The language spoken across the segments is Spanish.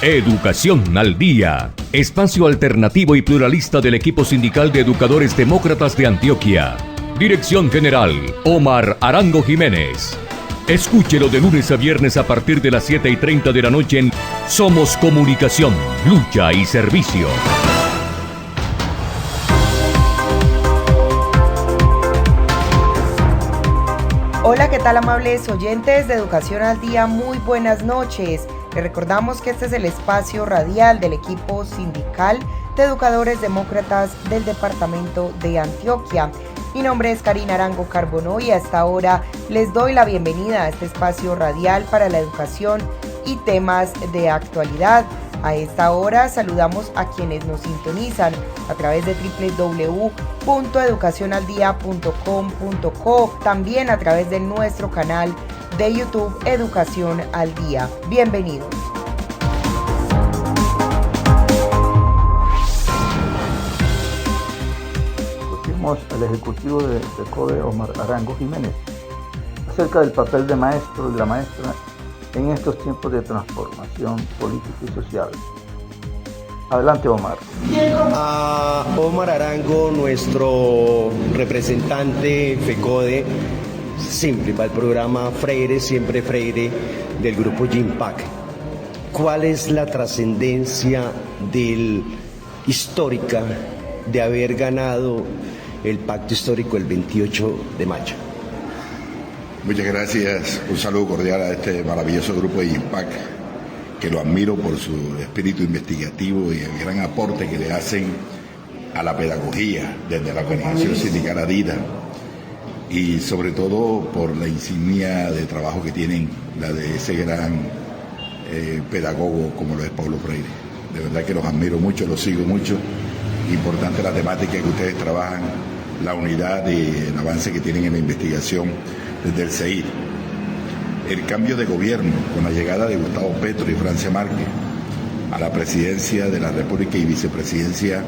Educación al Día, espacio alternativo y pluralista del equipo sindical de educadores demócratas de Antioquia. Dirección General, Omar Arango Jiménez. Escúchelo de lunes a viernes a partir de las 7:30 de la noche en Somos Comunicación, Lucha y Servicio. Hola, ¿qué tal, amables oyentes de Educación al Día? Muy buenas noches. Les recordamos que este es el espacio radial del equipo sindical de educadores demócratas del departamento de Antioquia. Mi nombre es Karina Arango Carbonó y hasta ahora les doy la bienvenida a este espacio radial para la educación y temas de actualidad. A esta hora saludamos a quienes nos sintonizan a través de www.educacionaldia.com.co, también a través de nuestro canal de YouTube Educación al Día. Bienvenidos. Al ejecutivo de FECODE, Omar Arango Jiménez, acerca del papel de maestro y la maestra en estos tiempos de transformación política y social. Adelante, Omar. A Omar Arango, nuestro representante FECODE, simple para el programa Freire, siempre Freire, del grupo GIMPAC. ¿Cuál es la trascendencia histórica de haber ganado el pacto histórico el 28 de mayo? Muchas gracias, un saludo cordial a este maravilloso grupo de GIMPAC, que lo admiro por su espíritu investigativo y el gran aporte que le hacen a la pedagogía desde la organización sindical ADIDA, y sobre todo por la insignia de trabajo que tienen, la de ese gran pedagogo como lo es Paulo Freire. De verdad que los admiro mucho, los sigo mucho. Importante la temática que ustedes trabajan, la unidad y el avance que tienen en la investigación desde el CEIR. El cambio de gobierno con la llegada de Gustavo Petro y Francia Márquez a la presidencia de la República y vicepresidencia,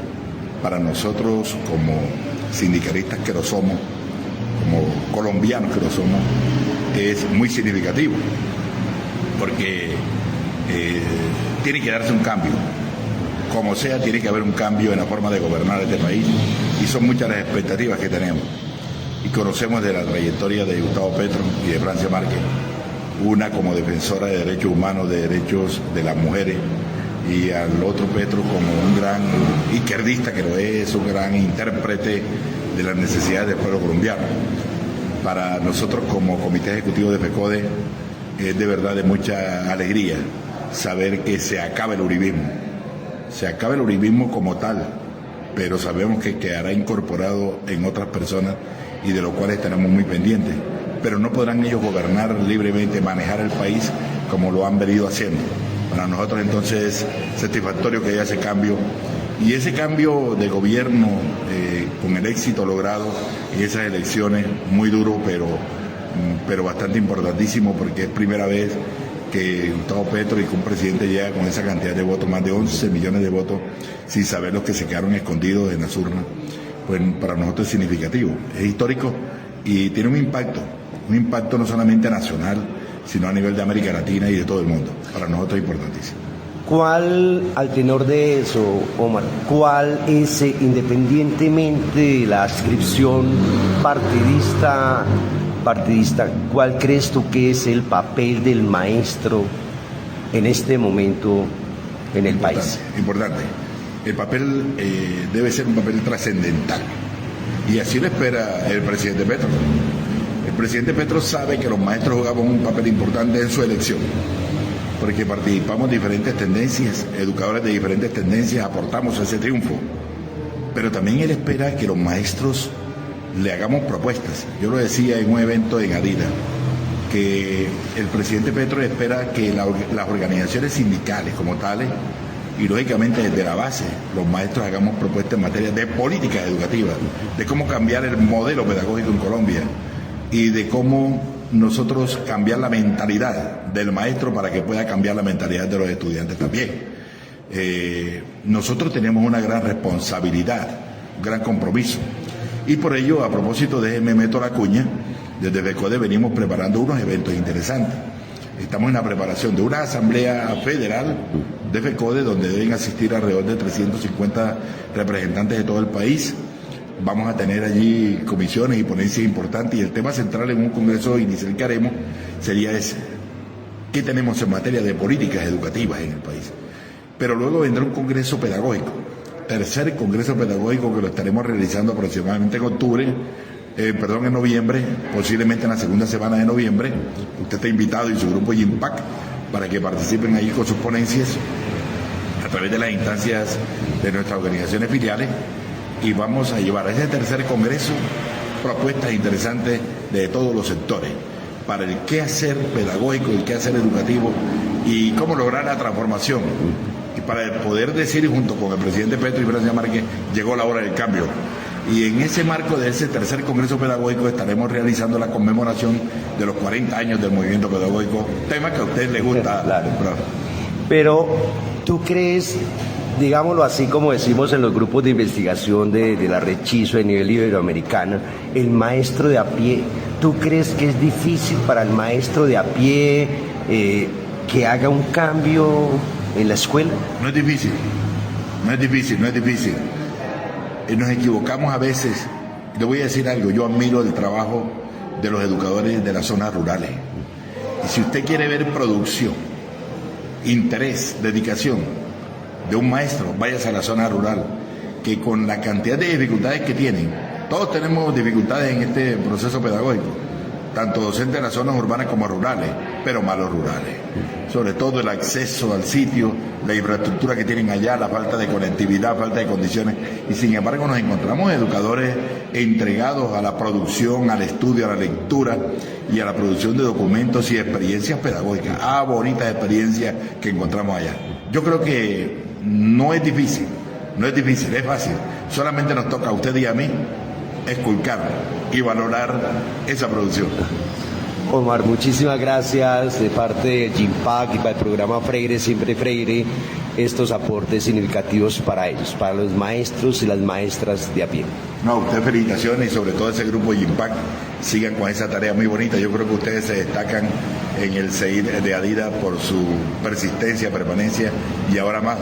para nosotros como sindicalistas que lo somos, como colombianos que lo somos, es muy significativo, porque tiene que darse un cambio. Como sea, tiene que haber un cambio en la forma de gobernar este país, y son muchas las expectativas que tenemos. Y conocemos de la trayectoria de Gustavo Petro y de Francia Márquez, una como defensora de derechos humanos, de derechos de las mujeres, y al otro Petro como un gran izquierdista que lo es, un gran intérprete de las necesidades del pueblo colombiano. Para nosotros como Comité Ejecutivo de FECODE es de verdad de mucha alegría saber que se acaba el uribismo. Se acaba el uribismo como tal, pero sabemos que quedará incorporado en otras personas y de lo cual estaremos muy pendientes. Pero no podrán ellos gobernar libremente, manejar el país como lo han venido haciendo. Para nosotros entonces es satisfactorio que haya ese cambio, y ese cambio de gobierno con el éxito logrado en esas elecciones, muy duro, pero bastante importantísimo, porque es primera vez que Gustavo Petro y que un presidente llega con esa cantidad de votos, más de 11 millones de votos, sin saber los que se quedaron escondidos en las urnas. Pues para nosotros es significativo, es histórico y tiene un impacto no solamente nacional, sino a nivel de América Latina y de todo el mundo. Para nosotros es importantísimo. ¿Cuál, al tenor de eso, Omar, cuál es, independientemente de la adscripción partidista, cuál crees tú que es el papel del maestro en este momento en el país? Importante. El papel debe ser un papel trascendental, y así lo espera el presidente Petro. El presidente Petro sabe que los maestros jugamos un papel importante en su elección, porque participamos de diferentes tendencias, educadores de diferentes tendencias aportamos a ese triunfo, pero también él espera que los maestros le hagamos propuestas. Yo lo decía en un evento en Adida, que el presidente Petro espera que las organizaciones sindicales como tales, y lógicamente desde la base, los maestros hagamos propuestas en materia de políticas educativas, de cómo cambiar el modelo pedagógico en Colombia y de cómo nosotros cambiar la mentalidad del maestro para que pueda cambiar la mentalidad de los estudiantes también. Nosotros tenemos una gran responsabilidad, un gran compromiso, y por ello, a propósito, déjenme meto la cuña, desde FECODE venimos preparando unos eventos interesantes. estamos en la preparación de una asamblea federal de FECODE donde deben asistir alrededor de 350 representantes de todo el país. Vamos a tener allí comisiones y ponencias importantes y el tema central en un congreso inicial que haremos sería ese. ¿Qué tenemos en materia de políticas educativas en el país? Pero luego vendrá un congreso pedagógico, tercer congreso pedagógico que lo estaremos realizando aproximadamente en noviembre, posiblemente en la segunda semana de noviembre. Usted está invitado y su grupo GIMPAC para que participen ahí con sus ponencias a través de las instancias de nuestras organizaciones filiales y vamos a llevar a ese tercer congreso propuestas interesantes de todos los sectores para el quehacer pedagógico, el quehacer educativo y cómo lograr la transformación. Y para poder decir junto con el presidente Petro y Francia Márquez, llegó la hora del cambio. Y en ese marco de ese tercer congreso pedagógico estaremos realizando la conmemoración de los 40 años del movimiento pedagógico, tema que a usted le gusta. Claro. Pero tú crees, digámoslo así como decimos en los grupos de investigación de la Red Chiso a nivel iberoamericano, el maestro de a pie, ¿tú crees que es difícil para el maestro de a pie que haga un cambio en la escuela? No es difícil. Nos equivocamos a veces. Le voy a decir algo, yo admiro el trabajo de los educadores de las zonas rurales. Y si usted quiere ver producción, interés, dedicación de un maestro, váyase a la zona rural, que con la cantidad de dificultades que tienen, todos tenemos dificultades en este proceso pedagógico, tanto docentes de las zonas urbanas como rurales, pero más los rurales. Sobre todo el acceso al sitio, la infraestructura que tienen allá, la falta de conectividad, falta de condiciones, y sin embargo nos encontramos educadores entregados a la producción, al estudio, a la lectura y a la producción de documentos y experiencias pedagógicas, bonitas experiencias que encontramos allá. Yo creo que no es difícil, es fácil, solamente nos toca a usted y a mí esculcar y valorar esa producción. Omar, muchísimas gracias de parte de GIMPAC y para el programa Freire, siempre Freire, estos aportes significativos para ellos, para los maestros y las maestras de a pie. No, usted felicitaciones y sobre todo ese grupo GIMPAC, sigan con esa tarea muy bonita. Yo creo que ustedes se destacan en el CEIR de Adida por su persistencia, permanencia y ahora más,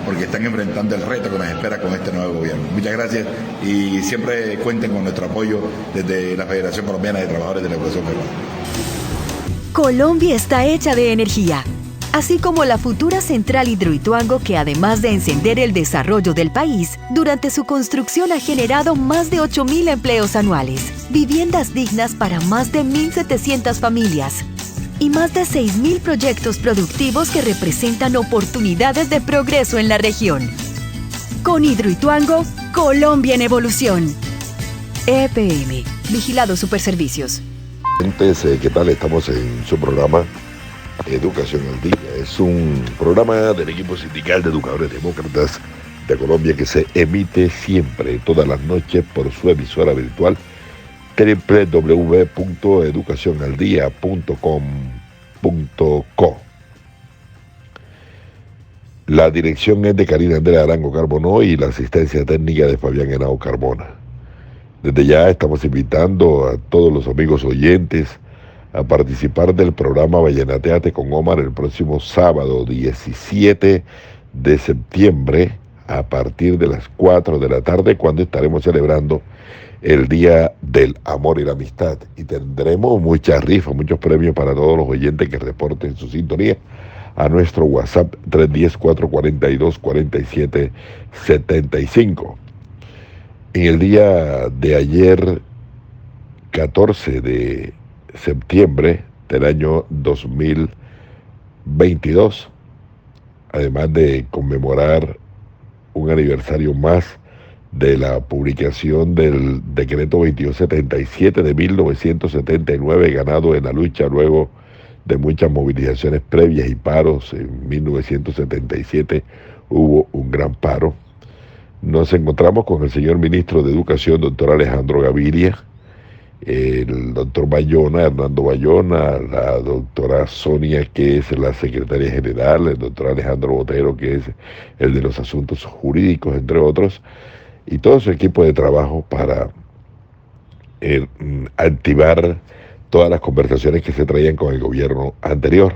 porque están enfrentando el reto que nos espera con este nuevo gobierno. Muchas gracias y siempre cuenten con nuestro apoyo desde la Federación Colombiana de Trabajadores de la Educación Peruana. Colombia está hecha de energía, así como la futura central Hidroituango que además de encender el desarrollo del país, durante su construcción ha generado más de 8.000 empleos anuales, viviendas dignas para más de 1.700 familias y más de 6.000 proyectos productivos que representan oportunidades de progreso en la región. Con Hidroituango, Colombia en evolución. EPM, Vigilado Superservicios. ¿Qué tal? Estamos en su programa Educación al Día. Es un programa del equipo sindical de educadores demócratas de Colombia que se emite siempre, todas las noches, por su emisora virtual www.educacionaldia.com.co. La dirección es de Karina Andrea Arango Carbonó y la asistencia técnica de Fabián Henao Carmona. Desde ya estamos invitando a todos los amigos oyentes a participar del programa Vallenateate con Omar el próximo sábado 17 de septiembre a partir de las 4 de la tarde, cuando estaremos celebrando el Día del Amor y la Amistad. Y tendremos muchas rifas, muchos premios para todos los oyentes que reporten su sintonía a nuestro WhatsApp 310-442-4775. En el día de ayer, 14 de septiembre del año 2022, además de conmemorar un aniversario más de la publicación del decreto 2277 de 1979, ganado en la lucha luego de muchas movilizaciones previas y paros. En 1977 hubo un gran paro. Nos encontramos con el señor ministro de Educación, doctor Alejandro Gaviria, el doctor Bayona, Hernando Bayona, la doctora Sonia, que es la secretaria general, el doctor Alejandro Botero, que es el de los asuntos jurídicos, entre otros, y todo su equipo de trabajo para activar todas las conversaciones que se traían con el gobierno anterior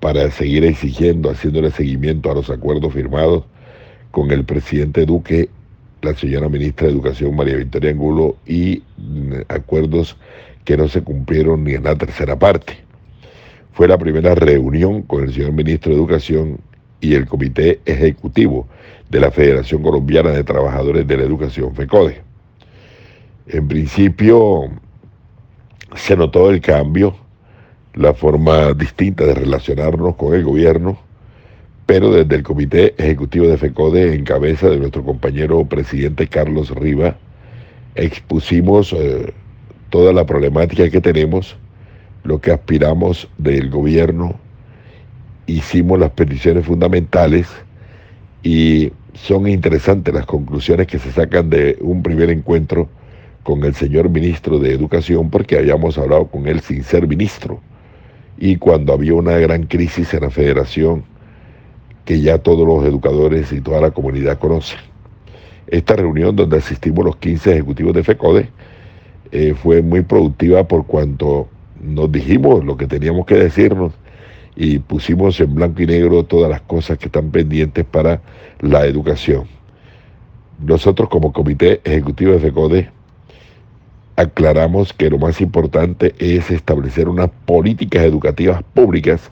para seguir exigiendo, haciéndole seguimiento a los acuerdos firmados con el presidente Duque, la señora ministra de Educación María Victoria Angulo y acuerdos que no se cumplieron ni en la tercera parte. Fue la primera reunión con el señor ministro de Educación y el Comité Ejecutivo de la Federación Colombiana de Trabajadores de la Educación, FECODE. En principio se notó el cambio, la forma distinta de relacionarnos con el gobierno, pero desde el Comité Ejecutivo de FECODE, en cabeza de nuestro compañero presidente Carlos Riva, expusimos toda la problemática que tenemos, lo que aspiramos del gobierno, hicimos las peticiones fundamentales y son interesantes las conclusiones que se sacan de un primer encuentro con el señor ministro de Educación, porque habíamos hablado con él sin ser ministro y cuando había una gran crisis en la federación que ya todos los educadores y toda la comunidad conocen. Esta reunión donde asistimos los 15 ejecutivos de FECODE fue muy productiva por cuanto nos dijimos lo que teníamos que decirnos y pusimos en blanco y negro todas las cosas que están pendientes para la educación. Nosotros como Comité Ejecutivo de FECODE aclaramos que lo más importante es establecer unas políticas educativas públicas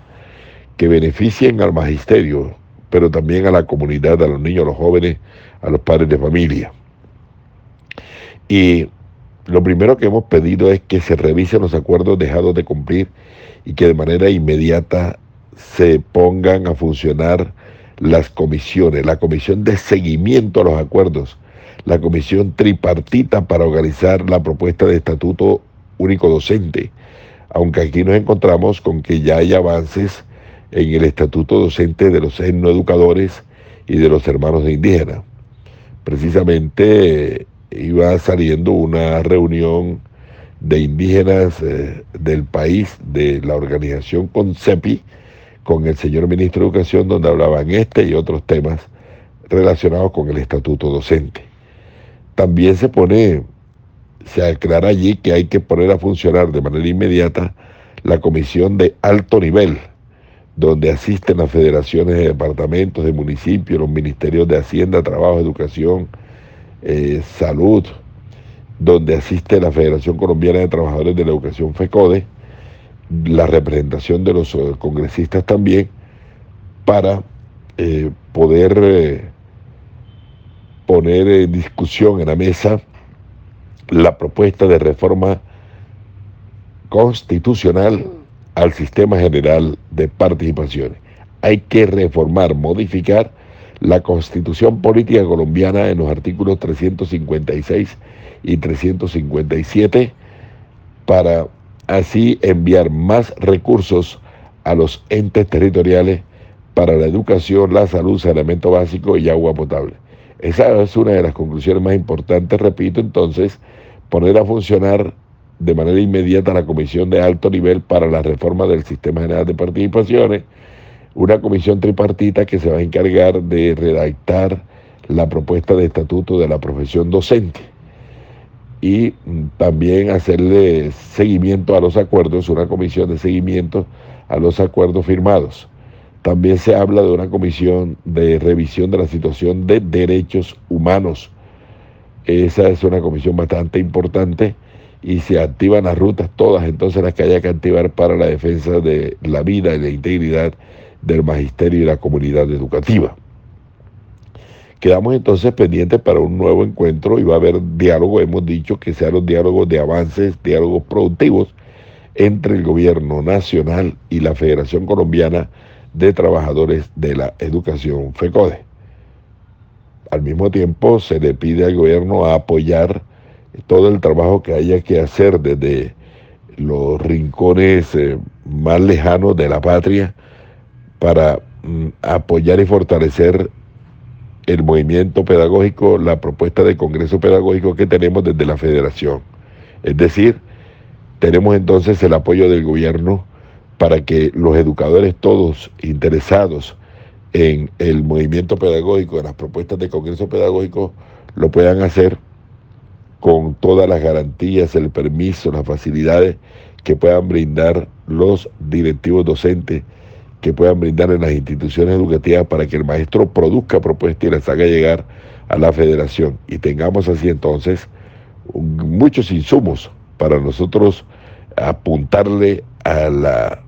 que beneficien al magisterio, pero también a la comunidad, a los niños, a los jóvenes, a los padres de familia. Y lo primero que hemos pedido es que se revisen los acuerdos dejados de cumplir y que de manera inmediata se pongan a funcionar las comisiones, la comisión de seguimiento a los acuerdos, la comisión tripartita para organizar la propuesta de estatuto único docente, aunque aquí nos encontramos con que ya hay avances en el estatuto docente de los etnoeducadores y de los hermanos de indígenas. Precisamente iba saliendo una reunión de indígenas del país, de la organización CONCEPI, con el señor ministro de Educación, donde hablaban este y otros temas relacionados con el estatuto docente. También se aclara allí que hay que poner a funcionar de manera inmediata la comisión de alto nivel, donde asisten las federaciones de departamentos, de municipios, los ministerios de Hacienda, Trabajo, Educación, Salud, donde asiste la Federación Colombiana de Trabajadores de la Educación, FECODE, la representación de los congresistas también, para poder poner en discusión en la mesa la propuesta de reforma constitucional al sistema general de participaciones. Hay que reformar, modificar la Constitución Política Colombiana en los artículos 356 y 357 para así enviar más recursos a los entes territoriales para la educación, la salud, saneamiento básico y agua potable. Esa es una de las conclusiones más importantes, repito, entonces, poner a funcionar de manera inmediata la comisión de alto nivel para la reforma del sistema general de participaciones, una comisión tripartita que se va a encargar de redactar la propuesta de estatuto de la profesión docente y también hacerle seguimiento a los acuerdos, una comisión de seguimiento a los acuerdos firmados. También se habla de una comisión de revisión de la situación de derechos humanos. Esa es una comisión bastante importante y se activan las rutas todas, entonces las que haya que activar para la defensa de la vida y la integridad del magisterio y la comunidad educativa. Quedamos entonces pendientes para un nuevo encuentro y va a haber diálogo, hemos dicho que sean los diálogos de avances, diálogos productivos entre el gobierno nacional y la Federación Colombiana de Trabajadores de la Educación, FECODE. Al mismo tiempo se le pide al gobierno a apoyar todo el trabajo que haya que hacer desde los rincones más lejanos de la patria para apoyar y fortalecer el movimiento pedagógico, la propuesta de congreso pedagógico que tenemos desde la federación. Es decir, tenemos entonces el apoyo del gobierno para que los educadores todos interesados en el movimiento pedagógico, en las propuestas de congreso pedagógico, lo puedan hacer con todas las garantías, el permiso, las facilidades que puedan brindar los directivos docentes, que puedan brindar en las instituciones educativas para que el maestro produzca propuestas y las haga llegar a la federación y tengamos así entonces muchos insumos para nosotros apuntarle a la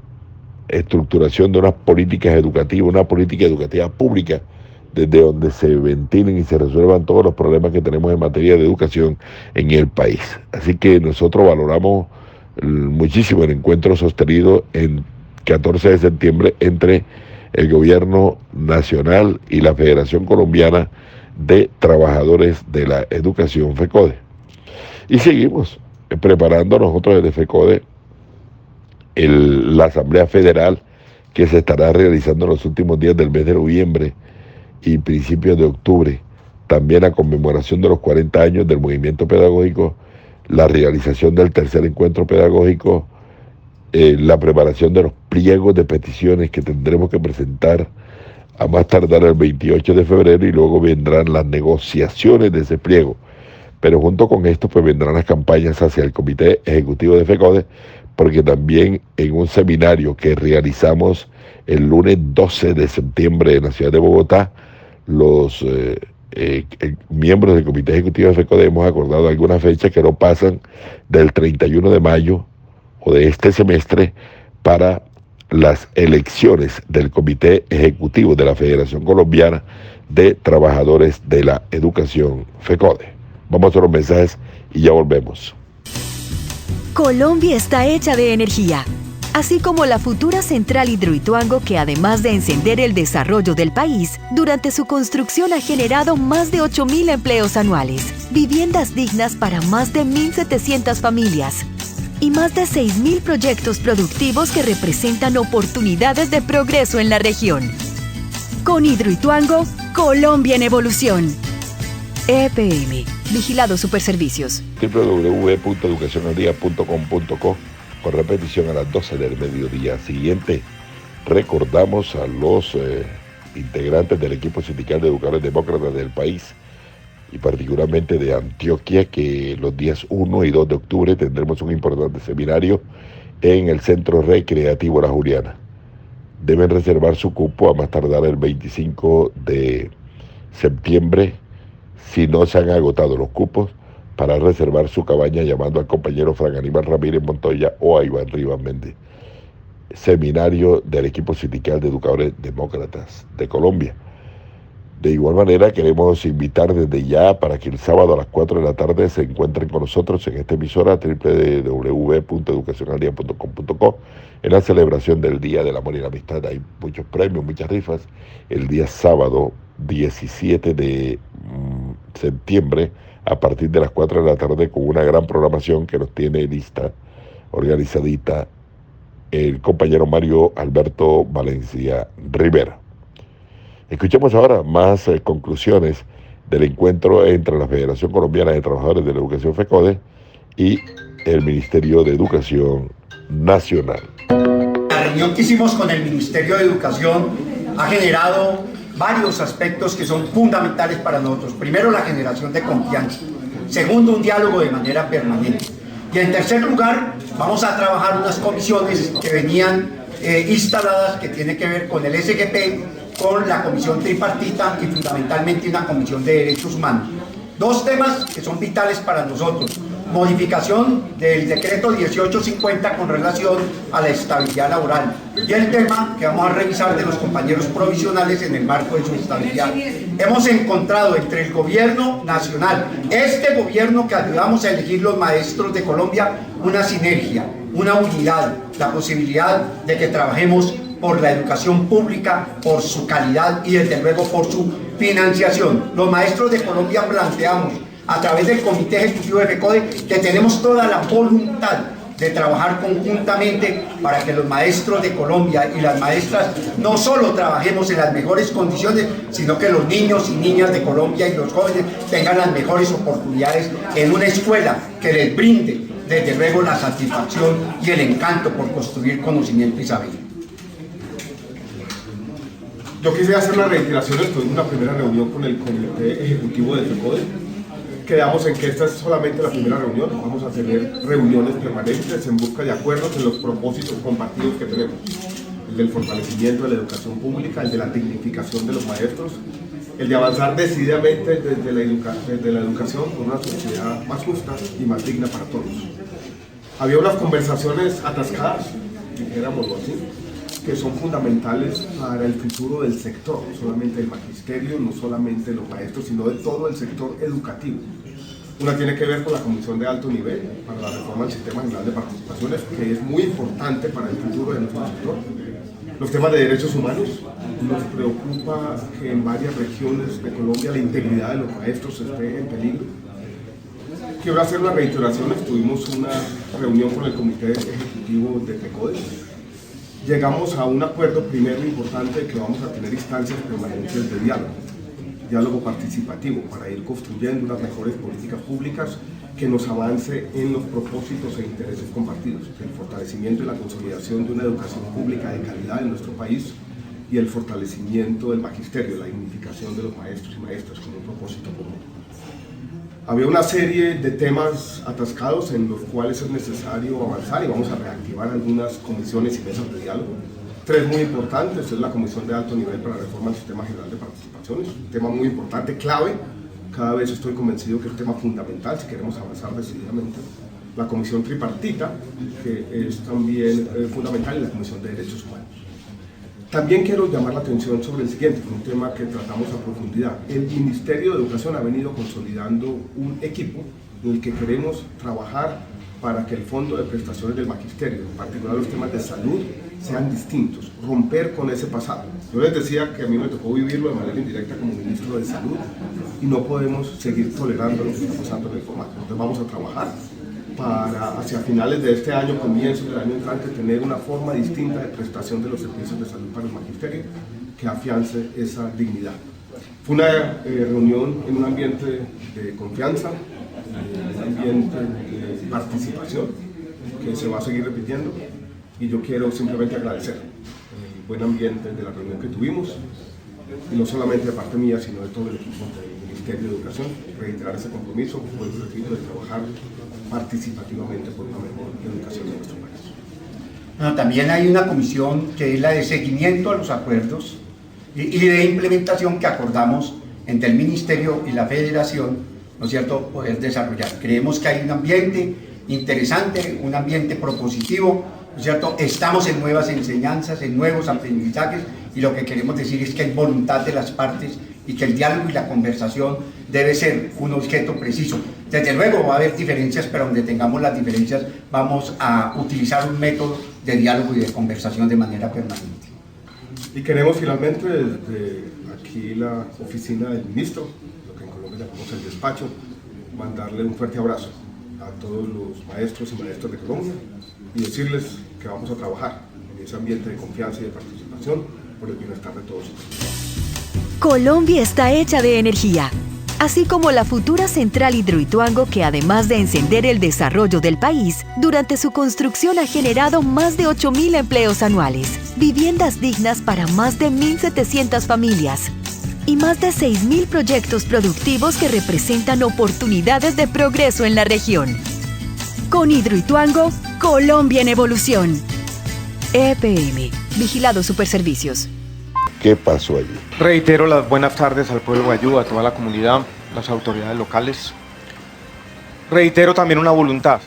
estructuración de unas políticas educativas, una política educativa pública desde donde se ventilen y se resuelvan todos los problemas que tenemos en materia de educación en el país. Así que nosotros valoramos muchísimo el encuentro sostenido en 14 de septiembre entre el gobierno nacional y la Federación Colombiana de Trabajadores de la Educación, FECODE. Y seguimos preparando nosotros desde FECODE la Asamblea Federal que se estará realizando en los últimos días del mes de noviembre y principios de octubre. También la conmemoración de los 40 años del movimiento pedagógico, la realización del tercer encuentro pedagógico, la preparación de los pliegos de peticiones que tendremos que presentar a más tardar el 28 de febrero y luego vendrán las negociaciones de ese pliego. Pero junto con esto pues vendrán las campañas hacia el Comité Ejecutivo de FECODE, porque también en un seminario que realizamos el lunes 12 de septiembre en la ciudad de Bogotá, los miembros del Comité Ejecutivo de FECODE hemos acordado algunas fechas que no pasan del 31 de mayo o de este semestre para las elecciones del Comité Ejecutivo de la Federación Colombiana de Trabajadores de la Educación, FECODE. Vamos a los mensajes y ya volvemos. Colombia está hecha de energía, así como la futura central Hidroituango que además de encender el desarrollo del país, durante su construcción ha generado más de 8.000 empleos anuales, viviendas dignas para más de 1.700 familias y más de 6.000 proyectos productivos que representan oportunidades de progreso en la región. Con Hidroituango, Colombia en evolución. EPM, Vigilado Superservicios. www.educacionaldia.com.co, con repetición a las 12 del mediodía siguiente. Recordamos a los integrantes del equipo sindical de educadores demócratas del país y particularmente de Antioquia que los días 1 y 2 de octubre tendremos un importante seminario en el Centro Recreativo La Juliana. Deben reservar su cupo a más tardar el 25 de septiembre si no se han agotado los cupos, para reservar su cabaña llamando al compañero Fran Aníbal Ramírez Montoya o a Iván Rivas Méndez. Seminario del equipo sindical de educadores demócratas de Colombia. De igual manera queremos invitar desde ya para que el sábado a las 4 de la tarde se encuentren con nosotros en esta emisora www.educacionaldia.com.co en la celebración del Día del Amor y la Amistad. Hay muchos premios, muchas rifas. El día sábado 17 de septiembre a partir de las 4 de la tarde con una gran programación que nos tiene lista, organizadita, el compañero Mario Alberto Valencia Rivera. Escuchemos ahora más conclusiones del encuentro entre la Federación Colombiana de Trabajadores de la Educación, FECODE, y el Ministerio de Educación Nacional. La reunión que hicimos con el Ministerio de Educación ha generado varios aspectos que son fundamentales para nosotros. Primero, la generación de confianza. Segundo, un diálogo de manera permanente. Y en tercer lugar, vamos a trabajar unas comisiones que venían instaladas, que tienen que ver con el SGP, con la comisión tripartita y fundamentalmente una comisión de derechos humanos. Dos temas que son vitales para nosotros: modificación del decreto 1850 con relación a la estabilidad laboral y el tema que vamos a revisar de los compañeros provisionales en el marco de su estabilidad. Hemos encontrado entre el gobierno nacional, este gobierno que ayudamos a elegir los maestros de Colombia, una sinergia, una unidad, la posibilidad de que trabajemos por la educación pública, por su calidad y desde luego por su financiación. Los maestros de Colombia planteamos a través del Comité Ejecutivo de FECODE que tenemos toda la voluntad de trabajar conjuntamente para que los maestros de Colombia y las maestras no solo trabajemos en las mejores condiciones, sino que los niños y niñas de Colombia y los jóvenes tengan las mejores oportunidades en una escuela que les brinde desde luego la satisfacción y el encanto por construir conocimiento y saber. Yo quisiera hacer una reiteración. Estuve en una primera reunión con el Comité Ejecutivo de FECODE, quedamos en que esta es solamente la primera reunión. Vamos a tener reuniones permanentes en busca de acuerdos en los propósitos compartidos que tenemos. El del fortalecimiento de la educación pública, el de la dignificación de los maestros, el de avanzar decididamente desde la educación por una sociedad más justa y más digna para todos. Había unas conversaciones atascadas, dijéramoslo así, que son fundamentales para el futuro del sector, no solamente del magisterio, no solamente de los maestros, sino de todo el sector educativo. Una tiene que ver con la Comisión de Alto Nivel para la reforma del Sistema General de Participaciones, que es muy importante para el futuro de nuestro sector. Los temas de derechos humanos. Nos preocupa que en varias regiones de Colombia la integridad de los maestros esté en peligro. Quiero hacer una reiteración. Tuvimos una reunión con el Comité Ejecutivo de PECODE. Llegamos a un acuerdo primero importante que vamos a tener instancias permanentes de diálogo participativo para ir construyendo unas mejores políticas públicas que nos avance en los propósitos e intereses compartidos, el fortalecimiento y la consolidación de una educación pública de calidad en nuestro país y el fortalecimiento del magisterio, la dignificación de los maestros y maestras como un propósito común. Había una serie de temas atascados en los cuales es necesario avanzar y vamos a reactivar algunas comisiones y mesas de diálogo. Tres muy importantes, es la Comisión de Alto Nivel para la Reforma del Sistema General de Participaciones, un tema muy importante, clave. Cada vez estoy convencido que es un tema fundamental si queremos avanzar decididamente. La Comisión Tripartita, que es también fundamental, y la Comisión de Derechos Humanos. También quiero llamar la atención sobre el siguiente, un tema que tratamos a profundidad. El Ministerio de Educación ha venido consolidando un equipo en el que queremos trabajar para que el fondo de prestaciones del magisterio, en particular los temas de salud, sean distintos, romper con ese pasado. Yo les decía que a mí me tocó vivirlo de manera indirecta como ministro de Salud y no podemos seguir tolerando lo que está pasando en el formato. Entonces vamos a trabajar para hacia finales de este año, comienzos del año entrante, tener una forma distinta de prestación de los servicios de salud para el magisterio que afiance esa dignidad. Fue una reunión en un ambiente de confianza, un ambiente de participación que se va a seguir repitiendo y yo quiero simplemente agradecer el buen ambiente de la reunión que tuvimos y no solamente de parte mía sino de todo el equipo del Ministerio de Educación, reiterar ese compromiso por el repito, de trabajar participativamente por una mejor educación de nuestro país. Bueno, también hay una comisión que es la de seguimiento a los acuerdos y de implementación que acordamos entre el Ministerio y la Federación, ¿no es cierto?, poder desarrollar. Creemos que hay un ambiente interesante, un ambiente propositivo, ¿no es cierto? Estamos en nuevas enseñanzas, en nuevos aprendizajes y lo que queremos decir es que hay voluntad de las partes y que el diálogo y la conversación debe ser un objeto preciso. Desde luego va a haber diferencias, pero donde tengamos las diferencias vamos a utilizar un método de diálogo y de conversación de manera permanente. Y queremos finalmente desde aquí la oficina del ministro, lo que en Colombia llamamos el despacho, mandarle un fuerte abrazo a todos los maestros y maestras de Colombia y decirles que vamos a trabajar en ese ambiente de confianza y de participación por el bienestar de todos. Colombia está hecha de energía, así como la futura central Hidroituango que además de encender el desarrollo del país, durante su construcción ha generado más de 8.000 empleos anuales, viviendas dignas para más de 1.700 familias y más de 6.000 proyectos productivos que representan oportunidades de progreso en la región. Con Hidroituango, Colombia en evolución. EPM, Vigilado Superservicios. ¿Qué pasó allí? Reitero las buenas tardes al pueblo guayú, a toda la comunidad, las autoridades locales. Reitero también una voluntad,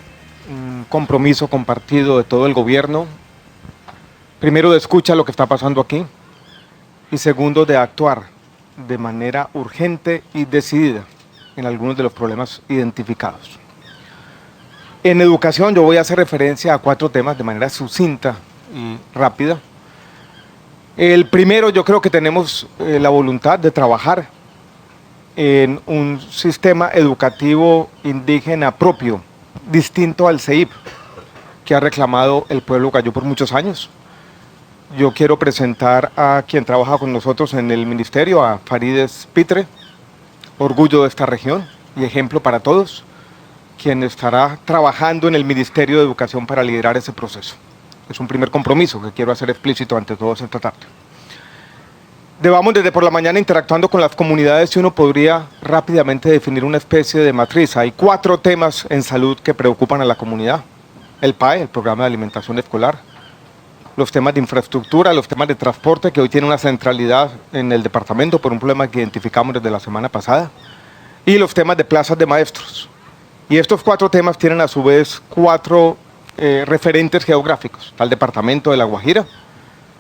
un compromiso compartido de todo el gobierno. Primero, de escucha lo que está pasando aquí y segundo, de actuar de manera urgente y decidida en algunos de los problemas identificados. En educación yo voy a hacer referencia a 4 temas de manera sucinta y rápida. El primero, yo creo que tenemos la voluntad de trabajar en un sistema educativo indígena propio, distinto al CEIP, que ha reclamado el pueblo guayú por muchos años. Yo quiero presentar a quien trabaja con nosotros en el ministerio, a Farides Pitre, orgullo de esta región y ejemplo para todos, quien estará trabajando en el Ministerio de Educación para liderar ese proceso. Es un primer compromiso que quiero hacer explícito ante todos esta tarde. Llevamos desde por la mañana interactuando con las comunidades y uno podría rápidamente definir una especie de matriz. Hay 4 temas en salud que preocupan a la comunidad. El PAE, el Programa de Alimentación Escolar, los temas de infraestructura, los temas de transporte, que hoy tiene una centralidad en el departamento por un problema que identificamos desde la semana pasada, y los temas de plazas de maestros. Y estos 4 temas tienen a su vez 4 referentes geográficos. Está el departamento de La Guajira,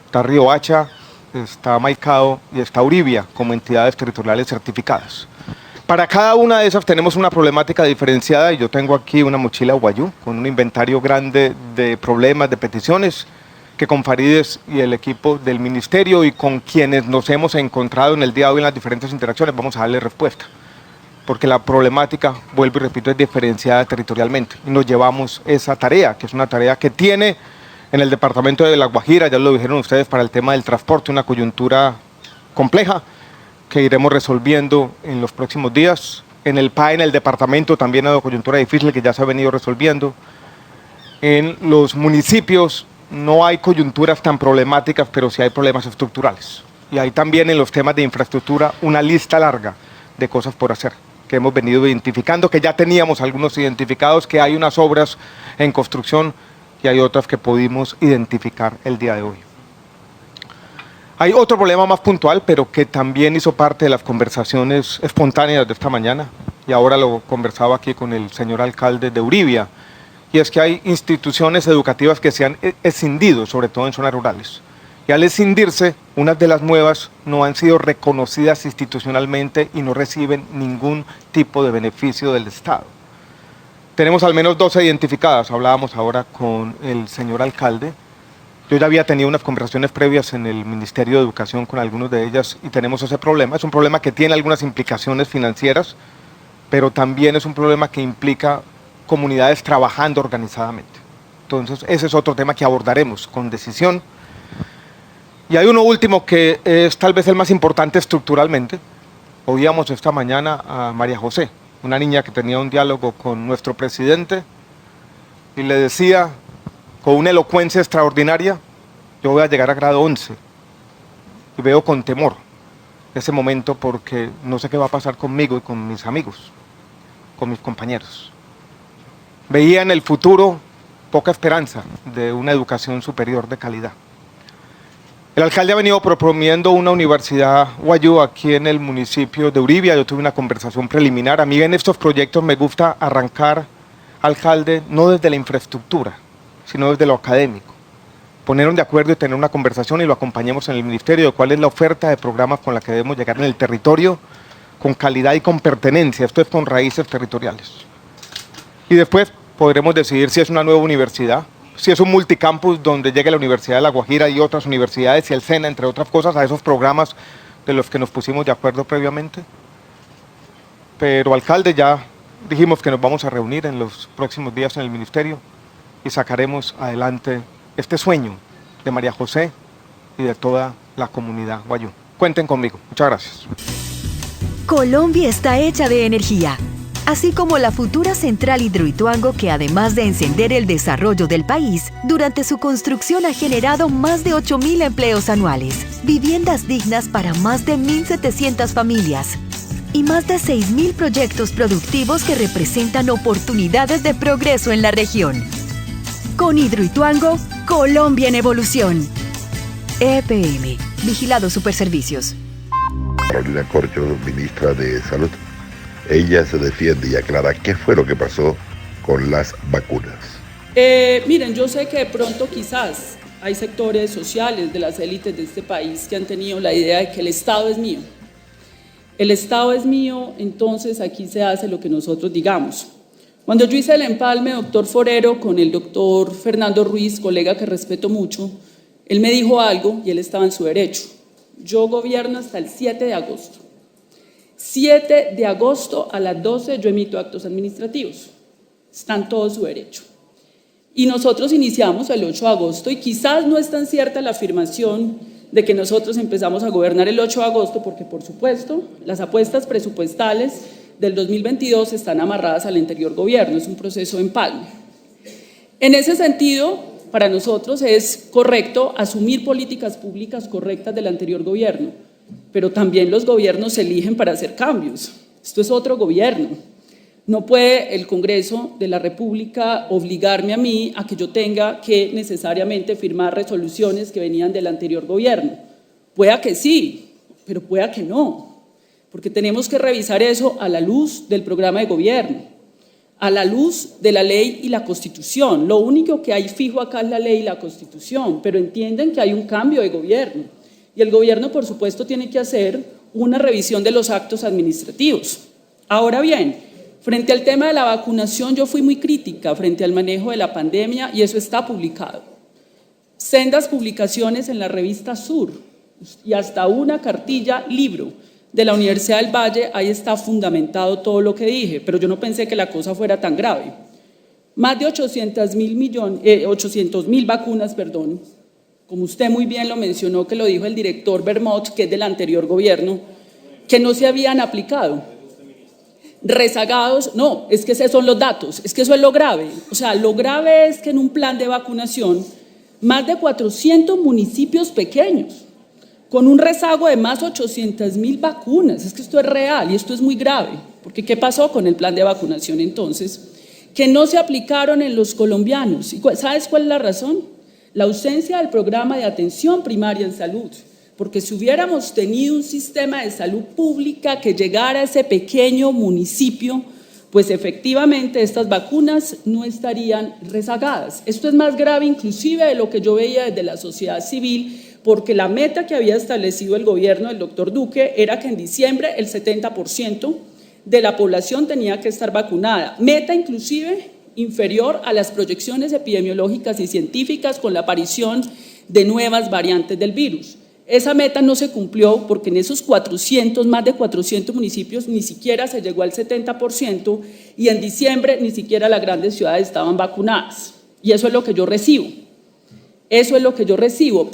está Riohacha, está Maicao y está Uribia como entidades territoriales certificadas. Para cada una de esas tenemos una problemática diferenciada y yo tengo aquí una mochila Guayú con un inventario grande de problemas, de peticiones que con Farides y el equipo del ministerio y con quienes nos hemos encontrado en el día de hoy en las diferentes interacciones vamos a darle respuesta. Porque la problemática, vuelvo y repito, es diferenciada territorialmente. Y nos llevamos esa tarea, que es una tarea que tiene en el departamento de La Guajira, ya lo dijeron ustedes, para el tema del transporte, una coyuntura compleja que iremos resolviendo en los próximos días. En el PAE, en el departamento, también hay una coyuntura difícil que ya se ha venido resolviendo. En los municipios no hay coyunturas tan problemáticas, pero sí hay problemas estructurales. Y hay también en los temas de infraestructura una lista larga de cosas por hacer, que hemos venido identificando, que ya teníamos algunos identificados, que hay unas obras en construcción y hay otras que pudimos identificar el día de hoy. Hay otro problema más puntual, pero que también hizo parte de las conversaciones espontáneas de esta mañana, y ahora lo conversaba aquí con el señor alcalde de Uribia, y es que hay instituciones educativas que se han escindido, sobre todo en zonas rurales. Y al escindirse, unas de las nuevas no han sido reconocidas institucionalmente y no reciben ningún tipo de beneficio del Estado. Tenemos al menos 12 identificadas, hablábamos ahora con el señor alcalde. Yo ya había tenido unas conversaciones previas en el Ministerio de Educación con algunos de ellas y tenemos ese problema. Es un problema que tiene algunas implicaciones financieras, pero también es un problema que implica comunidades trabajando organizadamente. Entonces, ese es otro tema que abordaremos con decisión. Y hay uno último que es tal vez el más importante estructuralmente. Oíamos esta mañana a María José, una niña que tenía un diálogo con nuestro presidente y le decía con una elocuencia extraordinaria: yo voy a llegar a grado 11 y veo con temor ese momento porque no sé qué va a pasar conmigo y con mis amigos, con mis compañeros. Veía en el futuro poca esperanza de una educación superior de calidad. El alcalde ha venido proponiendo una universidad Guayú aquí en el municipio de Uribia. Yo tuve una conversación preliminar. A mí en estos proyectos me gusta arrancar, alcalde, no desde la infraestructura, sino desde lo académico. Ponernos de acuerdo y tener una conversación y lo acompañemos en el ministerio de cuál es la oferta de programas con la que debemos llegar en el territorio, con calidad y con pertenencia. Esto es con raíces territoriales. Y después podremos decidir si es una nueva universidad, si es un multicampus donde llegue la Universidad de La Guajira y otras universidades y el SENA, entre otras cosas, a esos programas de los que nos pusimos de acuerdo previamente. Pero, alcalde, ya dijimos que nos vamos a reunir en los próximos días en el ministerio y sacaremos adelante este sueño de María José y de toda la comunidad Guayú. Cuenten conmigo. Muchas gracias. Colombia está hecha de energía, así como la futura central Hidroituango, que además de encender el desarrollo del país, durante su construcción ha generado más de 8.000 empleos anuales, viviendas dignas para más de 1.700 familias y más de 6.000 proyectos productivos que representan oportunidades de progreso en la región. Con Hidroituango, Colombia en evolución. EPM, Vigilado Superservicios. Carolina Corcho, ministra de Salud. Ella se defiende y aclara qué fue lo que pasó con las vacunas. Miren, yo sé que de pronto quizás hay sectores sociales de las élites de este país que han tenido la idea de que el Estado es mío. El Estado es mío, entonces aquí se hace lo que nosotros digamos. Cuando yo hice el empalme, doctor Forero, con el doctor Fernando Ruiz, colega que respeto mucho, él me dijo algo y él estaba en su derecho. Yo gobierno hasta el 7 de agosto. 7 de agosto a las 12 yo emito actos administrativos. Están todo su derecho. Y nosotros iniciamos el 8 de agosto y quizás no es tan cierta la afirmación de que nosotros empezamos a gobernar el 8 de agosto porque, por supuesto, las apuestas presupuestales del 2022 están amarradas al anterior gobierno. Es un proceso de empalme. En ese sentido, para nosotros es correcto asumir políticas públicas correctas del anterior gobierno. pero también los gobiernos se eligen para hacer cambios. Esto es otro gobierno. No puede el Congreso de la República obligarme a mí a que yo tenga que necesariamente firmar resoluciones que venían del anterior gobierno. Pueda que sí, pero pueda que no, porque tenemos que revisar eso a la luz del programa de gobierno, a la luz de la ley y la Constitución. Lo único que hay fijo acá es la ley y la Constitución, pero entienden que hay un cambio de gobierno y el gobierno, por supuesto, tiene que hacer una revisión de los actos administrativos. Ahora bien, frente al tema de la vacunación, yo fui muy crítica frente al manejo de la pandemia y eso está publicado. Sendas publicaciones en la revista Sur y hasta una cartilla, libro, de la Universidad del Valle, ahí está fundamentado todo lo que dije, pero yo no pensé que la cosa fuera tan grave. Más de 800.000 vacunas, como usted muy bien lo mencionó, que lo dijo el director Bermot, que es del anterior gobierno, que no se habían aplicado. Rezagados, no, es que esos son los datos, es que eso es lo grave. O sea, lo grave es que en un plan de vacunación, más de 400 municipios pequeños, con un rezago de más 800.000 vacunas. Es que esto es real y esto es muy grave, porque ¿qué pasó con el plan de vacunación entonces? Que no se aplicaron en los colombianos. ¿Y sabes cuál es la razón? La ausencia del programa de atención primaria en salud, porque si hubiéramos tenido un sistema de salud pública que llegara a ese pequeño municipio, pues efectivamente estas vacunas no estarían rezagadas. Esto es más grave inclusive de lo que yo veía desde la sociedad civil, porque la meta que había establecido el gobierno del doctor Duque era que en diciembre el 70% de la población tenía que estar vacunada, meta inclusive inferior a las proyecciones epidemiológicas y científicas con la aparición de nuevas variantes del virus. Esa meta no se cumplió porque en esos más de 400 municipios ni siquiera se llegó al 70% y en diciembre ni siquiera las grandes ciudades estaban vacunadas. Y eso es lo que yo recibo. Eso es lo que yo recibo.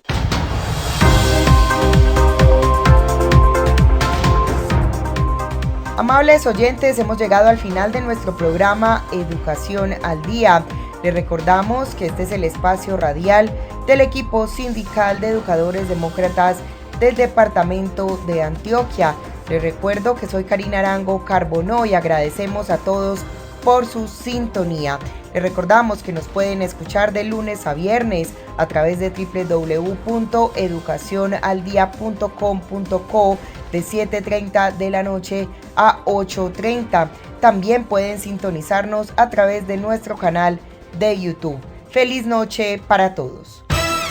Amables oyentes, hemos llegado al final de nuestro programa Educación al Día. Les recordamos que este es el espacio radial del equipo sindical de educadores demócratas del departamento de Antioquia. Les recuerdo que soy Karina Arango Carbonó y agradecemos a todos por su sintonía. Les recordamos que nos pueden escuchar de lunes a viernes a través de www.educacionaldia.com.co de 7:30 de la noche a 8:30. También pueden sintonizarnos a través de nuestro canal de YouTube. Feliz noche para todos.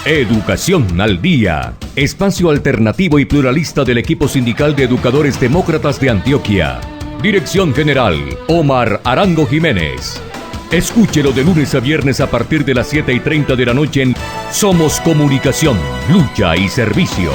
Educación al Día, espacio alternativo y pluralista del equipo sindical de educadores demócratas de Antioquia. Dirección General, Omar Arango Jiménez. Escúchelo de lunes a viernes a partir de las 7:30 de la noche en Somos Comunicación, Lucha y Servicio.